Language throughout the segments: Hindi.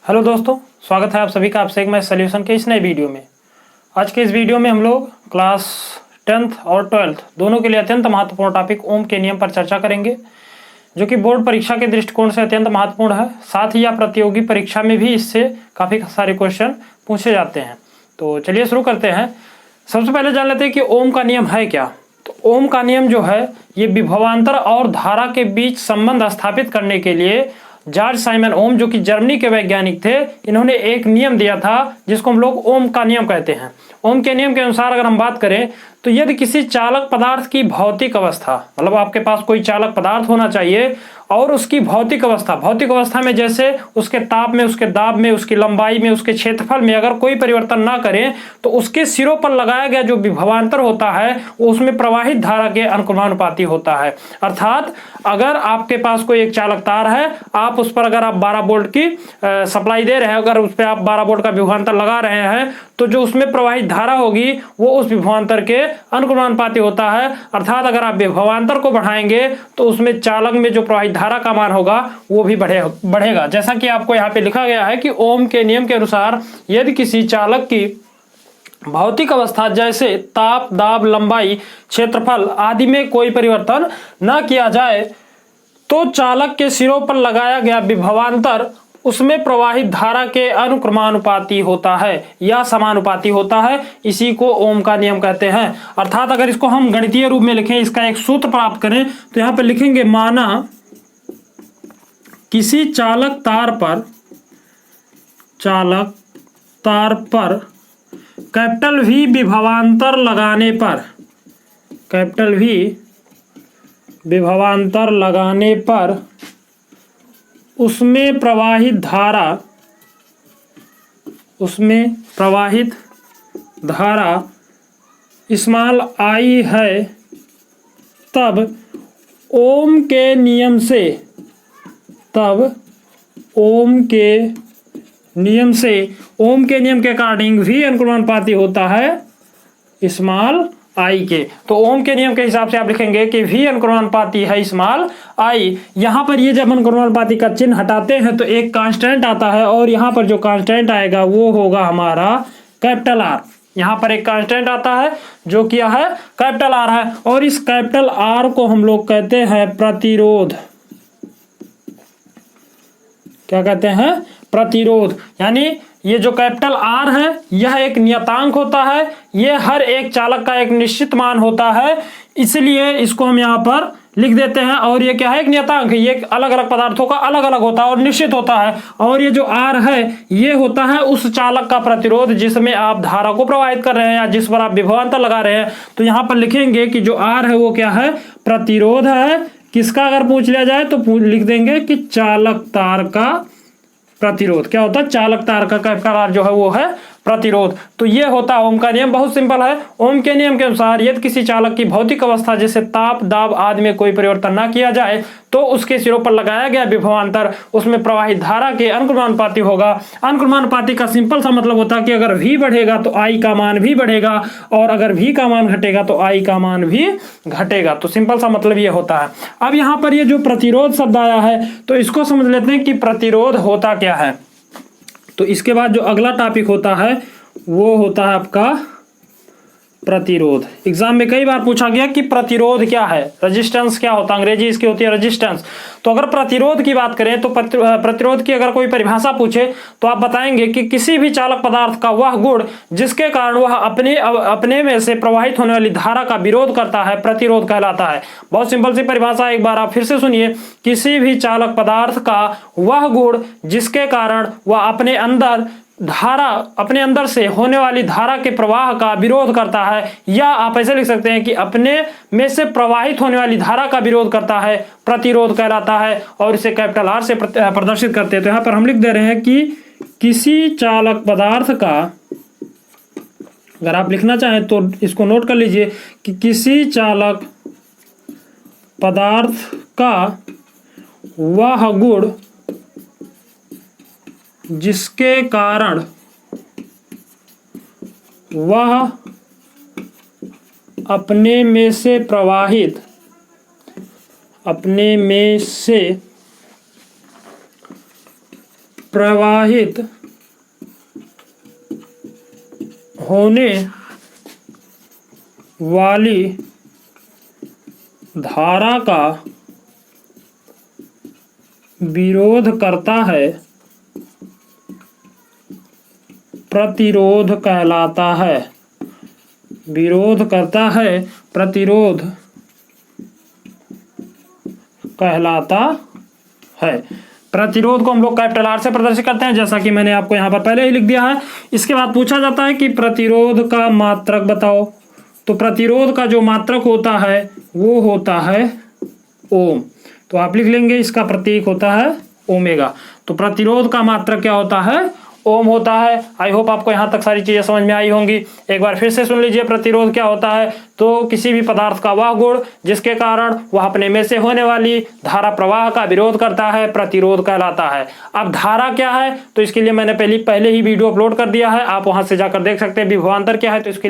हेलो दोस्तों, स्वागत है आप सभी का आपसे एक मैथ सॉल्यूशन के इस नए वीडियो में। आज के इस वीडियो में हम लोग क्लास 10th और 12th दोनों के लिए अत्यंत महत्वपूर्ण टॉपिक ओम के नियम पर चर्चा करेंगे, जो कि बोर्ड परीक्षा के दृष्टिकोण से अत्यंत महत्वपूर्ण है। साथ ही आप प्रतियोगी परीक्षा में भी इससे काफ़ी सारे क्वेश्चन पूछे जाते हैं। तो चलिए शुरू करते हैं। सबसे पहले जान लेते हैं कि ओम का नियम है क्या। तो ओम का नियम जो है ये विभवांतर और धारा के बीच संबंध स्थापित करने के लिए जॉर्ज साइमन ओम, जो कि जर्मनी के वैज्ञानिक थे, इन्होंने एक नियम दिया था जिसको हम लोग ओम का नियम कहते हैं। ओम के नियम के अनुसार अगर हम बात करें तो यदि किसी चालक पदार्थ की भौतिक अवस्था, मतलब आपके पास कोई चालक पदार्थ होना चाहिए और उसकी भौतिक अवस्था में जैसे उसके ताप में, उसके दाब में, उसकी लंबाई में, उसके क्षेत्रफल में अगर कोई परिवर्तन ना करें तो उसके सिरों पर लगाया गया जो विभवांतर होता है वो उसमें प्रवाहित धारा के अनुक्रमानुपाती होता है। अर्थात अगर आपके पास कोई एक चालक तार है, आप उस पर अगर आप 12 वोल्ट की सप्लाई दे रहे हैं, अगर उस पर आप 12 वोल्ट का विभवांतर लगा रहे हैं तो जो उसमें प्रवाहित धारा होगी वो उस विभवांतर के अनुक्रमानुपाती होता है। अर्थात अगर आप विभवांतर को बढ़ाएंगे तो उसमें चालक में जो प्रवाहित धारा का मान होगा वो भी बढ़ेगा। जैसा कि आपको यहाँ पे लिखा गया है कि ओम के नियम के अनुसार यदि किसी चालक की भौतिक अवस्था जैसे ताप, दाब, लंबाई, क्षेत्रफल आदि में कोई परिवर्तन न किया जाए तो चालक के सिरों पर लगाया गया विभवांतर उसमें प्रवाहित धारा के अनुक्रमानुपाती होता है या समानुपाती होता है। इसी को ओम का नियम कहते हैं। अर्थात अगर इसको हम गणितीय रूप में लिखें, इसका एक सूत्र प्राप्त करें तो यहां पर लिखेंगे, माना किसी चालक तार पर कैपिटल V विभवांतर लगाने पर उसमें प्रवाहित धारा स्मॉल आई है, तब ओम के नियम के अकॉर्डिंग V अनुक्रमानुपाती होता है स्मॉल आई के। तो ओम के नियम के हिसाब से आप लिखेंगे कि V अनुक्रमानुपाती है स्मॉल आई। यहाँ पर ये जब अनुक्रमानुपाती का चिन्ह हटाते हैं तो एक कांस्टेंट आता है और यहाँ पर जो कांस्टेंट आएगा वो होगा हमारा कैपिटल R। यहाँ पर एक कांस्टेंट आता है जो क्या है, कैपिटल R है, और इस कैपिटल R को हम लोग कहते हैं प्रतिरोध। क्या कहते हैं? प्रतिरोध। यानी ये जो कैपिटल R है यह एक नियतांक होता है, ये हर एक चालक का एक निश्चित मान होता है, इसलिए इसको हम यहाँ पर लिख देते हैं। और ये क्या है? एक नियतांक है, ये अलग अलग पदार्थों का अलग अलग होता है और निश्चित होता है। और ये जो R है ये होता है उस चालक का प्रतिरोध जिसमें आप धारा को प्रवाहित कर रहे हैं या जिस पर आप विभवांतर लगा रहे हैं। तो यहाँ पर लिखेंगे कि जो R है वो क्या है? प्रतिरोध है। किसका अगर पूछ लिया जाए तो लिख देंगे कि चालक तार का प्रतिरोध। क्या होता है? चालक तार का कैपिटल R जो है वो है प्रतिरोध। तो ये होता है ओम का नियम। बहुत सिंपल है। ओम के नियम के अनुसार यदि किसी चालक की भौतिक अवस्था जैसे ताप, दाब आदि में कोई परिवर्तन ना किया जाए तो उसके सिरों पर लगाया गया विभवांतर उसमें प्रवाहित धारा के अनुक्रमानुपाती होगा। अनुक्रमानुपाती का सिंपल सा मतलब होता है कि अगर V बढ़ेगा तो I का मान भी बढ़ेगा और अगर V का मान घटेगा तो I का मान भी घटेगा। तो सिंपल सा मतलब ये होता है। अब यहाँ पर ये जो प्रतिरोध शब्द आया है तो इसको समझ लेते हैं कि प्रतिरोध होता क्या है। तो इसके बाद जो अगला टॉपिक होता है वो होता है आपका प्रतिरोध। एग्जाम में कई बार पूछा गया कि प्रतिरोध क्या है, रेजिस्टेंस क्या होता है, अंग्रेजी इसकी होती है रेजिस्टेंस। तो अगर प्रतिरोध की बात करें तो प्रतिरोध की अगर कोई परिभाषा पूछे तो आप बताएंगे कि किसी भी चालक पदार्थ का वह गुण जिसके कारण वह अपने में से प्रवाहित होने वाली धारा का विरोध करता है, प्रतिरोध कहलाता है। बहुत सिंपल सी परिभाषा, एक बार आप फिर से सुनिए। किसी भी चालक पदार्थ का वह गुण जिसके कारण वह अपने अंदर से होने वाली धारा के प्रवाह का विरोध करता है, या आप ऐसे लिख सकते हैं कि अपने में से प्रवाहित होने वाली धारा का विरोध करता है, प्रतिरोध कहलाता है। और इसे कैपिटल R से प्रदर्शित करते हैं। तो यहाँ पर हम लिख दे रहे हैं कि किसी चालक पदार्थ का, अगर आप लिखना चाहें तो इसको नोट कर लीजिए कि किसी चालक पदार्थ का वह गुण जिसके कारण वह अपने में से प्रवाहित होने वाली धारा का विरोध करता है प्रतिरोध कहलाता है। विरोध करता है प्रतिरोध कहलाता है। प्रतिरोध को हम लोग कैपिटल आर से प्रदर्शित करते हैं, जैसा कि मैंने आपको यहाँ पर पहले ही लिख दिया है। इसके बाद पूछा जाता है कि प्रतिरोध का मात्रक बताओ। तो प्रतिरोध का जो मात्रक होता है वो होता है ओम। तो आप लिख लेंगे इसका प्रतीक होता है ओमेगा। तो प्रतिरोध का मात्रक क्या होता है? ओम होता है। आई होप आपको यहाँ तक सारी चीजें समझ में आई होंगी। एक बार फिर से सुन लीजिए, प्रतिरोध क्या होता है? तो किसी भी पदार्थ का वह गुण जिसके कारण वह अपने में से होने वाली धारा प्रवाह का विरोध करता है, प्रतिरोध कहलाता है। अब धारा क्या है? तो इसके लिए मैंने पहले ही वीडियो अपलोड कर दिया है, आप वहां से जाकर देख सकते हैं। विभवांतर क्या है? तो इसके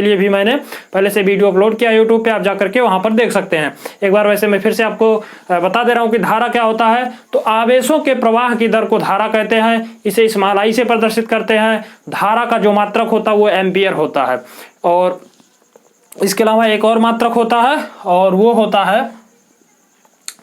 लिए भी मैंने पहले से वीडियो अपलोड किया यूट्यूब पे, आप जाकर के वहां पर देख सकते हैं। एक बार वैसे मैं फिर से आपको बता दे रहा हूँ कि धारा क्या होता है। तो आवेशों के प्रवाह की दर को धारा कहते हैं। इसे स्मॉल आई से प्रदर्शित करते हैं। धारा का जो मात्रक होता है वो एम्पियर होता है। और इसके अलावा एक और मात्रक होता है और वो होता है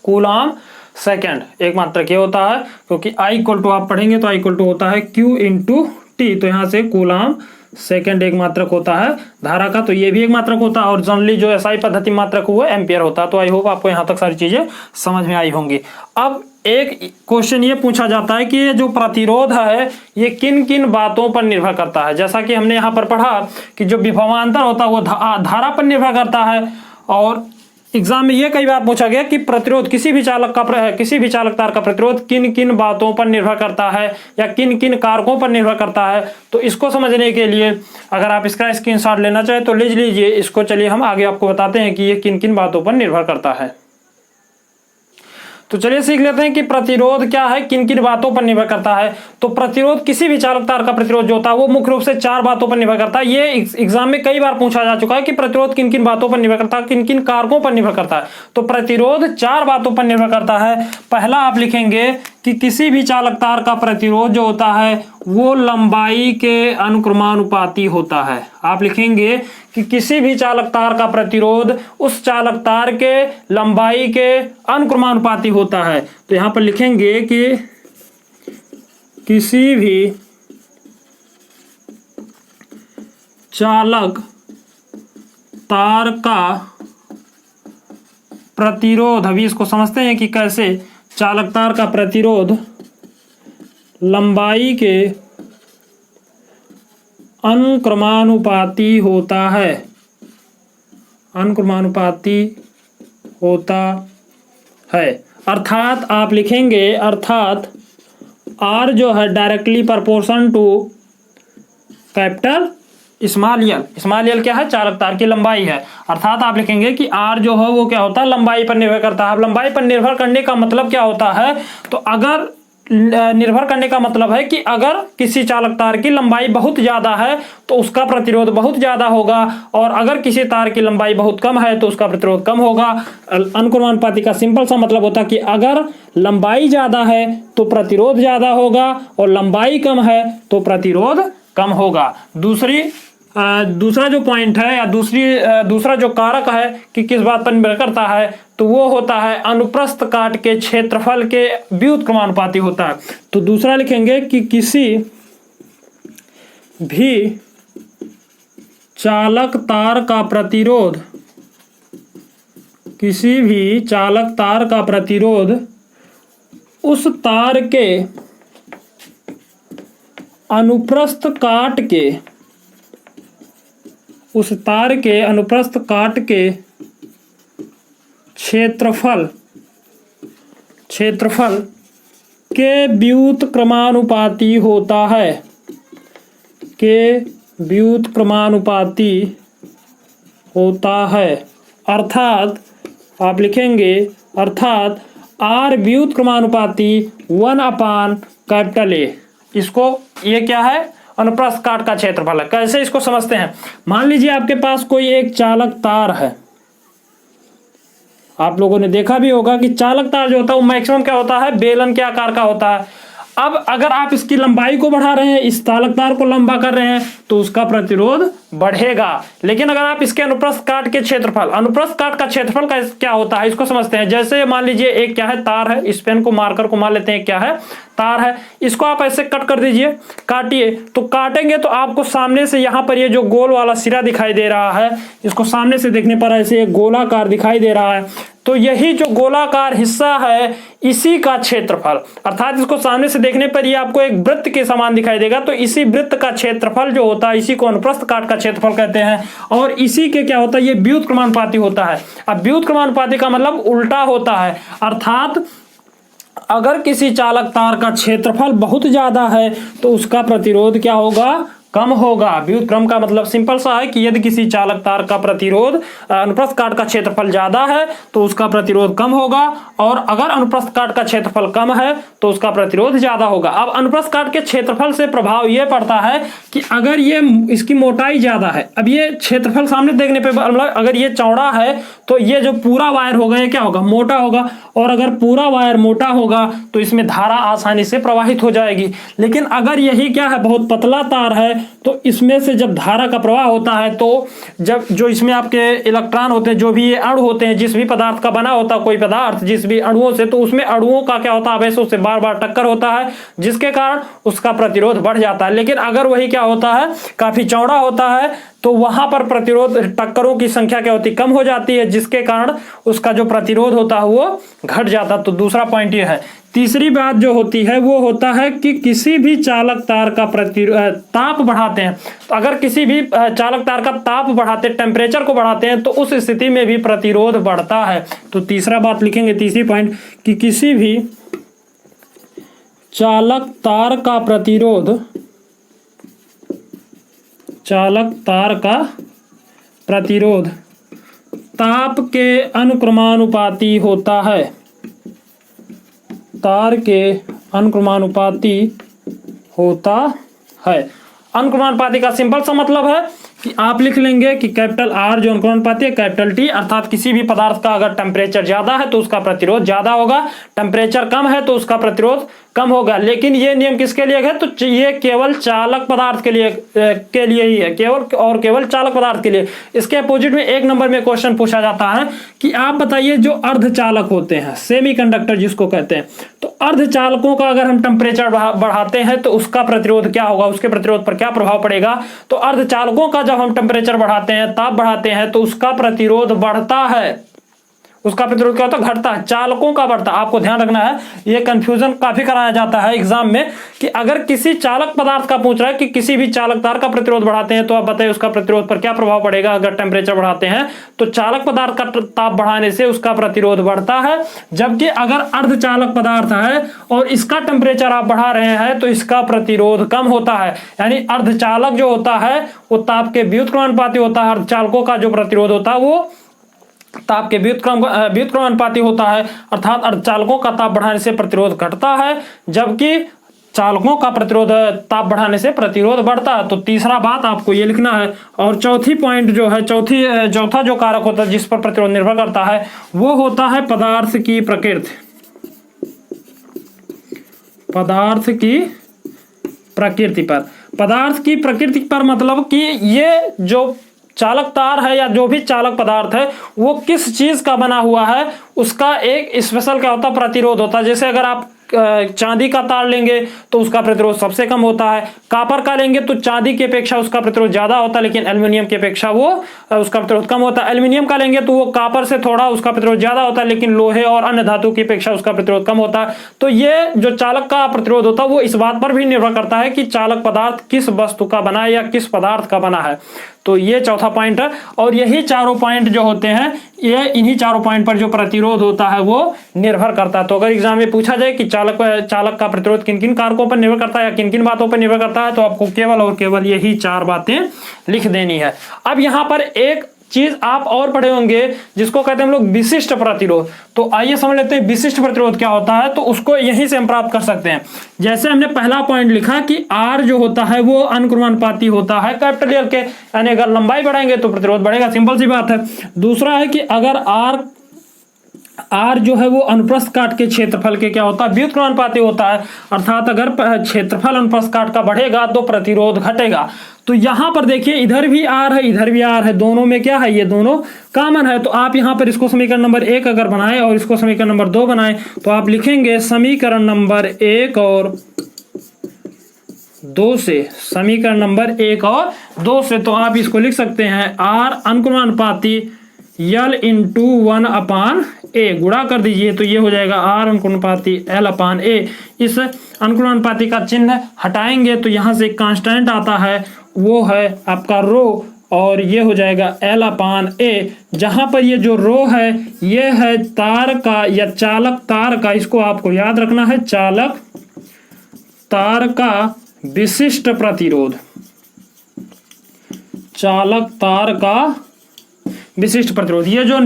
कूलाम सेकंड। एक मात्रक ये होता है, क्योंकि आई इक्वल टू आप पढ़ेंगे तो आई इक्वल टू होता है Q इंटू टी। तो यहाँ से कूलाम सेकंड एक मात्रक होता है धारा का। तो ये भी एक मात्रक होता है और जनरली जो एसआई पद्धति मात्रक हुआ एम्पियर होता है। तो आई होप आपको यहाँ तक सारी चीजें समझ में आई होंगी। अब एक क्वेश्चन ये पूछा जाता है कि ये जो प्रतिरोध है ये किन किन बातों पर निर्भर करता है। जैसा कि हमने यहाँ पर पढ़ा कि जो विभवांतर होता है वो धारा पर निर्भर करता है। और एग्जाम में ये कई बार पूछा गया कि प्रतिरोध किसी भी चालक तार का प्रतिरोध किन किन बातों पर निर्भर करता है या किन किन कारकों पर निर्भर करता है। तो इसको समझने के लिए अगर आप इसका स्क्रीनशॉट लेना चाहें तो ले लीजिए इसको। चलिए हम आगे आपको बताते हैं कि ये किन किन बातों पर निर्भर करता है। तो चलिए सीख लेते हैं कि प्रतिरोध क्या है, किन किन बातों पर निर्भर करता है। तो प्रतिरोध किसी भी चालक तार का प्रतिरोध जो होता है वो मुख्य रूप से 4 बातों पर निर्भर करता है। ये एग्जाम में कई बार पूछा जा चुका है कि प्रतिरोध किन किन बातों पर निर्भर करता है, किन किन कारकों पर निर्भर करता है। तो प्रतिरोध 4 बातों पर निर्भर करता है। पहला आप लिखेंगे कि किसी भी चालक तार का प्रतिरोध जो होता है वो लंबाई के अनुक्रमानुपाती होता है। आप लिखेंगे कि किसी भी चालक तार का प्रतिरोध उस चालक तार के लंबाई के अनुक्रमानुपाती होता है। तो यहां पर लिखेंगे कि किसी भी चालक तार का प्रतिरोध, अभी इसको समझते हैं कि कैसे चालक तार का प्रतिरोध लंबाई के अनुक्रमानुपाती होता है। अनुक्रमानुपाती होता है अर्थात आप लिखेंगे अर्थात R जो है directly proportion to capital small L. Small L क्या है? चालक तार की लंबाई है। अर्थात आप लिखेंगे कि R जो है वो क्या होता है? लंबाई पर निर्भर करता है। लंबाई पर निर्भर करने का मतलब क्या होता है? तो अगर निर्भर करने का मतलब है कि अगर किसी चालक तार की लंबाई बहुत ज्यादा है तो उसका प्रतिरोध बहुत ज्यादा होगा, और अगर किसी तार की लंबाई बहुत कम है तो उसका प्रतिरोध कम होगा। अनुक्रमानुपाती का सिंपल सा मतलब होता है कि अगर लंबाई ज्यादा है तो प्रतिरोध ज्यादा होगा और लंबाई कम है तो प्रतिरोध कम होगा। दूसरा जो पॉइंट है या दूसरा जो कारक है कि किस बात पर निर्भर करता है तो वो होता है अनुप्रस्थ काट के क्षेत्रफल के व्युत्क्रमानुपाती होता है। तो दूसरा लिखेंगे कि किसी भी चालक तार का प्रतिरोध उस तार के अनुप्रस्थ काट के क्षेत्रफल के व्युत्क्रमानुपाती होता है। अर्थात आप लिखेंगे अर्थात R व्युत्क्रमानुपाती 1/A। इसको ये क्या है? अनुप्रस्थ काट का क्षेत्रफल है। कैसे इसको समझते हैं? मान लीजिए आपके पास कोई एक चालक तार है। आप लोगों ने देखा भी होगा कि चालक तार जो होता है वो मैक्सिमम क्या होता है? बेलन के आकार का होता है। अब अगर आप इसकी लंबाई को बढ़ा रहे हैं, इस चालक तार को लंबा कर रहे हैं, तो उसका प्रतिरोध बढ़ेगा। लेकिन अगर आप इसके अनुप्रस्थ काट के क्षेत्रफल, अनुप्रस्थ काट का क्षेत्रफल का क्या होता है इसको समझते हैं। जैसे मान लीजिए एक क्या है, तार है, इस पेन को मार्कर को मान लेते हैं क्या है, तार है, इसको आप ऐसे कट कर दीजिए, काटिए। तो काटेंगे तो आपको सामने से यहाँ पर ये जो गोल वाला सिरा दिखाई दे रहा है, इसको सामने से देखने पर ऐसे एक गोलाकार दिखाई दे रहा है। तो यही जो गोलाकार हिस्सा है इसी का क्षेत्रफल, अर्थात इसको सामने से देखने पर ये आपको एक वृत्त के समान दिखाई देगा। तो इसी वृत्त का क्षेत्रफल जो होता है, इसी को अनुप्रस्थ काट का क्षेत्रफल कहते हैं। और इसी के क्या होता है, ये व्युत्क्रमानुपाती होता है। अब व्युत्क्रमानुपाती का मतलब उल्टा होता है, अर्थात अगर किसी चालक तार का क्षेत्रफल बहुत ज्यादा है तो उसका प्रतिरोध क्या होगा, कम होगा। व्युत्क्रम का मतलब सिंपल सा है कि यदि किसी चालक तार का प्रतिरोध अनुप्रस्थ काट का क्षेत्रफल ज्यादा है तो उसका प्रतिरोध कम होगा, और अगर अनुप्रस्थ काट का क्षेत्रफल कम है तो उसका प्रतिरोध ज्यादा होगा। अब अनुप्रस्थ काट के क्षेत्रफल से प्रभाव यह पड़ता है कि अगर ये इसकी मोटाई ज्यादा है, अब ये क्षेत्रफल सामने देखने पे मतलब अगर ये चौड़ा है तो ये जो पूरा वायर होगा ये क्या होगा, मोटा होगा, और अगर पूरा वायर मोटा होगा तो इसमें धारा आसानी से प्रवाहित हो जाएगी। लेकिन अगर यही क्या है, बहुत पतला तार है, तो इसमें से जब धारा का प्रवाह होता है तो जब जो इसमें आपके इलेक्ट्रॉन होते हैं, जो भी ये अणु होते हैं, जिस भी पदार्थ का बना होता है कोई पदार्थ, जिस भी अणुओं से, तो उसमें अणुओं का क्या होता है, आवेशों से बार बार टक्कर होता है, जिसके कारण उसका प्रतिरोध बढ़ जाता है। लेकिन अगर वही क्या होता है, काफी चौड़ा होता है, तो वहां पर प्रतिरोध, टक्करों की संख्या क्या होती, कम हो जाती है, जिसके कारण उसका जो प्रतिरोध होता है वो घट जाता है। तो दूसरा पॉइंट ये है। तीसरी बात जो होती है वो होता है कि किसी भी चालक तार का ताप बढ़ाते हैं, तो अगर किसी भी चालक तार का ताप बढ़ाते, टेम्परेचर को बढ़ाते हैं, तो उस स्थिति में भी प्रतिरोध बढ़ता है। तो तीसरा बात लिखेंगे, तीसरी पॉइंट, कि किसी भी चालक तार का प्रतिरोध, चालक तार का प्रतिरोध ताप के अनुक्रमानुपाती होता है, तार के अनुक्रमानुपाती होता है। अनुक्रमानुपाती का सिंपल सा मतलब है कि आप लिख लेंगे कि कैपिटल आर जो अनुक्रमानुपाती है, कैपिटल टी, अर्थात किसी भी पदार्थ का अगर टेम्परेचर ज्यादा है तो उसका प्रतिरोध ज्यादा होगा, टेम्परेचर कम है तो उसका प्रतिरोध कम होगा। लेकिन ये नियम किसके लिए है, तो ये केवल चालक पदार्थ के लिए ही है, केवल और केवल चालक पदार्थ के लिए। इसके अपोजिट में एक नंबर में क्वेश्चन पूछा जाता है कि आप बताइए जो अर्धचालक होते हैं, सेमीकंडक्टर जिसको कहते हैं, तो अर्धचालकों का अगर हम टेम्परेचर बढ़ाते हैं तो उसका प्रतिरोध क्या होगा, उसके प्रतिरोध पर क्या प्रभाव पड़ेगा। तो अर्धचालकों का जब हम टेम्परेचर बढ़ाते हैं, ताप बढ़ाते हैं, तो उसका प्रतिरोध बढ़ता है, उसका प्रतिरोध क्या होता है, घटता है। चालकों का बढ़ता है। आपको ध्यान रखना है, ये कंफ्यूजन काफी कराया जाता है एग्जाम में कि अगर किसी चालक पदार्थ का पूछ रहा है कि किसी भी चालक तार का प्रतिरोध बढ़ाते हैं तो आप बताइए उसका प्रतिरोध पर क्या प्रभाव पड़ेगा। अगर टेम्परेचर बढ़ाते हैं तो चालक पदार्थ का ताप बढ़ाने से उसका प्रतिरोध बढ़ता है, जबकि अगर अर्धचालक पदार्थ है और इसका टेम्परेचर आप बढ़ा रहे हैं तो इसका प्रतिरोध कम होता है। यानी अर्धचालक जो होता है वो ताप के व्युत्क्रमानुपाती होता है, अर्धचालकों का जो प्रतिरोध होता है वो ताप के व्युत्क्रमानुपाती होता है, अर्थात अर्धचालकों का ताप बढ़ाने से प्रतिरोध घटता है, जबकि चालकों का प्रतिरोध ताप बढ़ाने से प्रतिरोध बढ़ता है। तो तीसरा बात आपको ये लिखना है। और चौथी पॉइंट जो है, चौथा जो कारक होता है जिस पर प्रतिरोध निर्भर करता है वो होता है पदार्थ की प्रकृति। पदार्थ की प्रकृति पर, पदार्थ की प्रकृति पर मतलब कि ये जो चालक तार है या जो भी चालक पदार्थ है वो किस चीज का बना हुआ है, उसका एक स्पेशल क्या होता है, प्रतिरोध होता है। जैसे अगर आप चांदी का तार लेंगे तो उसका प्रतिरोध सबसे कम होता है, कॉपर का लेंगे तो चांदी की अपेक्षा उसका प्रतिरोध ज्यादा होता है, लेकिन एल्युमिनियम की अपेक्षा वो उसका प्रतिरोध कम होता है। एल्युमिनियम का लेंगे तो वो कॉपर से थोड़ा उसका प्रतिरोध ज्यादा होता है, लेकिन लोहे और अन्य धातु की अपेक्षा उसका प्रतिरोध कम होता है। तो ये जो चालक का प्रतिरोध होता है वो इस बात पर भी निर्भर करता है कि चालक पदार्थ किस वस्तु का बना है या किस पदार्थ का बना है। तो ये चौथा पॉइंट है। और यही चारों पॉइंट जो होते हैं ये इन्हीं चारों पॉइंट पर जो प्रतिरोध होता है वो निर्भर करता है। तो अगर एग्जाम में पूछा जाए कि चालक का प्रतिरोध किन किन कारकों पर निर्भर करता है या किन किन बातों पर निर्भर करता है, तो आपको केवल और केवल यही चार बातें लिख देनी है। अब यहाँ पर एक चीज आप और पढ़े होंगे जिसको कहते हैं हम लोग विशिष्ट प्रतिरोध। तो आइए समझ लेते हैं विशिष्ट प्रतिरोध क्या होता है। तो उसको यहीं से हम प्राप्त कर सकते हैं। जैसे हमने पहला पॉइंट लिखा कि आर जो होता है वो अनुक्रमानुपाती होता है कैपिटल एल के, यानी अगर लंबाई बढ़ाएंगे तो प्रतिरोध बढ़ेगा, सिंपल सी बात है। दूसरा है कि अगर आर R जो है वो अनुप्रस्थ काट के क्षेत्रफल के क्या होता है, व्युत्क्रमानुपाती होता है। अर्थात अगर क्षेत्रफल अनुप्रस्थ काट का बढ़ेगा तो प्रतिरोध घटेगा। तो यहां पर देखिए इधर भी R है, इधर भी R है, दोनों में क्या है, ये दोनों कॉमन है। तो आप यहां पर इसको समीकरण नंबर 1 अगर बनाएं और इसको समीकरण नंबर 2 बनाएं तो आप लिखेंगे समीकरण नंबर 1 और 2 से, समीकरण नंबर 1 और 2 से तो आप इसको लिख सकते हैं R अनुक्रमानुपाती L इंटू 1/A, गुणा कर दीजिए तो ये हो जाएगा R अनुक्रमानुपाती L/A। इस अनुक्रमानुपाती का चिन्ह हटाएंगे तो यहाँ से एक कांस्टेंट आता है, वो है आपका रो, और ये हो जाएगा L/A। जहाँ पर ये जो रो है ये है तार का या चालक तार का, इसको आपको याद रखना है, चालक तार का विशिष्ट प्रतिरोध, चालक तार का विशिष्ट प्रतिरोध। ये जो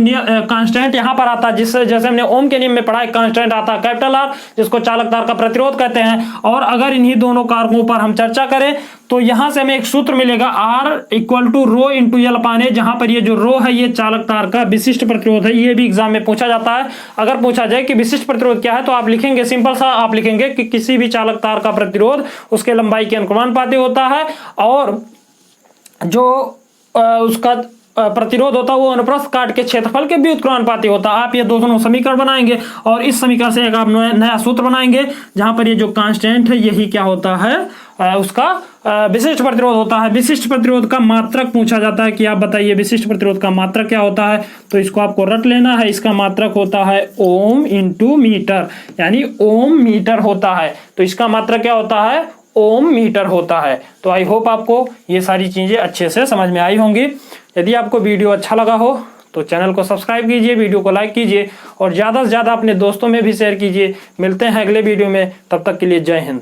कांस्टेंट यहां पर आता है, जिससे जैसे हमने ओम के नियम में पढ़ा, एक कांस्टेंट आता है कैपिटल R, जिसको चालक तार का प्रतिरोध कहते हैं। और अगर इन्हीं दोनों कारकों पर हम चर्चा करें तो यहां से हमें एक सूत्र मिलेगा R equal to rho into L/A, जहां पर ये जो रो है ये चालक तार का विशिष्ट प्रतिरोध है। ये भी एग्जाम में पूछा जाता है। अगर पूछा जाए कि विशिष्ट प्रतिरोध क्या है तो आप लिखेंगे, सिंपल सा आप लिखेंगे कि किसी भी चालक तार का प्रतिरोध उसके लंबाई के अनुक्रमानुपाती होता है, और जो उसका प्रतिरोध होता है वो अनुप्रस्थ काट के क्षेत्रफल के व्युत्क्रमानुपाती होता है। आप ये दोनों समीकरण बनाएंगे और इस समीकरण से एक आप नया सूत्र बनाएंगे, जहां पर ये जो कांस्टेंट है यही क्या होता है, उसका विशिष्ट प्रतिरोध होता है। विशिष्ट प्रतिरोध का मात्रक पूछा जाता है कि आप बताइए विशिष्ट प्रतिरोध का मात्रक क्या होता है, तो इसको आपको रट लेना है। इसका मात्रक होता है ओम इंटू मीटर, यानी ओम मीटर होता है। तो इसका मात्रक क्या होता है, ओम मीटर होता है। तो आई होप आपको ये सारी चीजें अच्छे से समझ में आई होंगी। यदि आपको वीडियो अच्छा लगा हो तो चैनल को सब्सक्राइब कीजिए, वीडियो को लाइक कीजिए और ज़्यादा से ज़्यादा अपने दोस्तों में भी शेयर कीजिए। मिलते हैं अगले वीडियो में, तब तक के लिए जय हिंद।